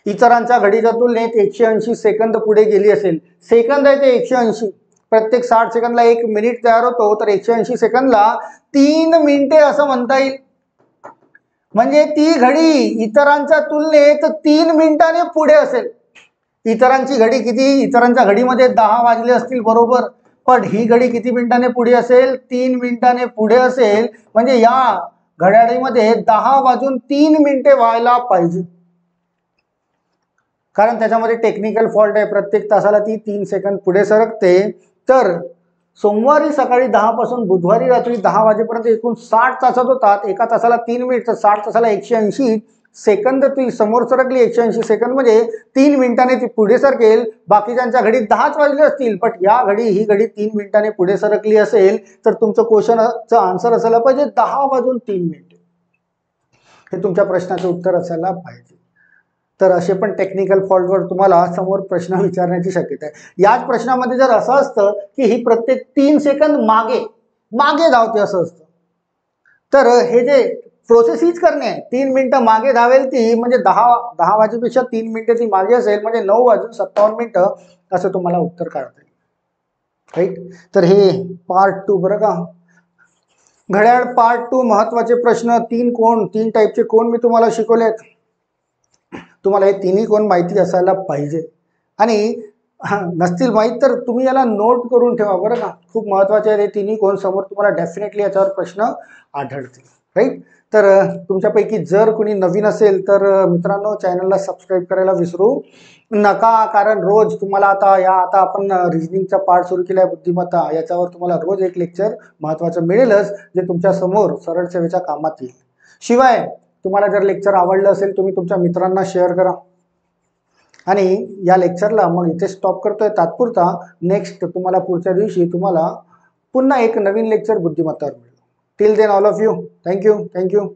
इतरांच्या घडीच्या तुलनेत 180 सेकंद पुढे गेली असेल. सेकंद आहे ते 180, प्रत्येक 60 सेकंदला 1 मिनिट तयार होतो, तर 180 सेकंदला 3 मिनिटे असं म्हणता येईल. म्हणजे ती घडी इतरांच्या तुलनेत 3 मिनिटाने पुढे असेल. इतरांची घडी किती? इतरांच्या घडीमध्ये 10 वाजले असतील बरोबर, पण ही घडी किती मिनिटाने पुढे असेल? 3 मिनिटाने पुढे असेल. म्हणजे या घड्याळीमध्ये 10 वाजून 3 मिनिटे व्हायला पाहिजे, कारण त्याच्यामध्ये टेक्निकल फॉल्ट आहे. प्रत्येक तासाला ती 3 सेकंद पुढे सरकते. तर सोमवारी सकाळी 10 पासून बुधवारी रात्री 10 वाजेपर्यंत एकूण 60 तासात होतात. एका तासाला 3 मिनिट, तर 60 तासाला 180 सेकंद ती समोर सरकली. 180 सेकंद म्हणजे 3 मिनिटाने ती पुढे सरकेल. बाकीच्यांच्या घडीत 10च वाजले असतील, पण या घडी ही घडी 3 मिनिटाने पुढे सरकली असेल, तर तुमचं क्वेश्चनचं आन्सर असायला पाहिजे 10 वाजून 3 मिनिटे. हे तुमच्या प्रश्नाचं उत्तर असायला पाहिजे. तर असे पण टेक्निकल फॉल्टवर तुम्हाला समोर प्रश्न विचारण्याची शक्यता आहे. याच प्रश्नामध्ये जर असं असतं की ही प्रत्येक 3 सेकंद मागे मागे धावते असं असतं, तर हे जे प्रोसेस हीच करणे आहे, 3 मिनिटं मागे धावेल ती, म्हणजे 10 वाजेपेक्षा 3 मिनिटं ती मागे असेल, म्हणजे 9 वाजून 57 मिनिटं असं तुम्हाला उत्तर काढता येईल. राईट. तर हे पार्ट 2 बरं का. घड्याळ पार्ट 2 महत्वाचे प्रश्न. 3 टाईपचे कोण मी तुम्हाला शिकवलेत. तुम्हाला हे तिन्ही कोण माहिती असायला पाहिजे, आणि नसतील माहीत तर तुम्ही याला नोट करून ठेवा बरं का. खूप महत्त्वाचे आहे हे तिन्ही कोण. समोर तुम्हाला डेफिनेटली याच्यावर प्रश्न आढळतील. राईट. तर तुमच्यापैकी जर कोणी नवीन असेल तर मित्रांनो चॅनलला सबस्क्राईब करायला विसरू नका, कारण रोज तुम्हाला आता आपण रिजनिंगचा पार्ट सुरू केला आहे बुद्धिमत्ता, याच्यावर तुम्हाला रोज एक लेक्चर महत्त्वाचं मिळेलच, जे तुमच्या समोर सरळ सेवेच्या कामात येईल. शिवाय तुम्हाला जर लेक्चर आवडलं असेल तुम्ही तुमच्या मित्रांना शेअर करा. आणि या लेक्चरला मग इथे स्टॉप करतोय तात्पुरता. नेक्स्ट तुम्हाला पुढच्या दिवशी तुम्हाला पुन्हा एक नवीन लेक्चर बुद्धिमत्तावर मिळेल. Till then all of you, thank you.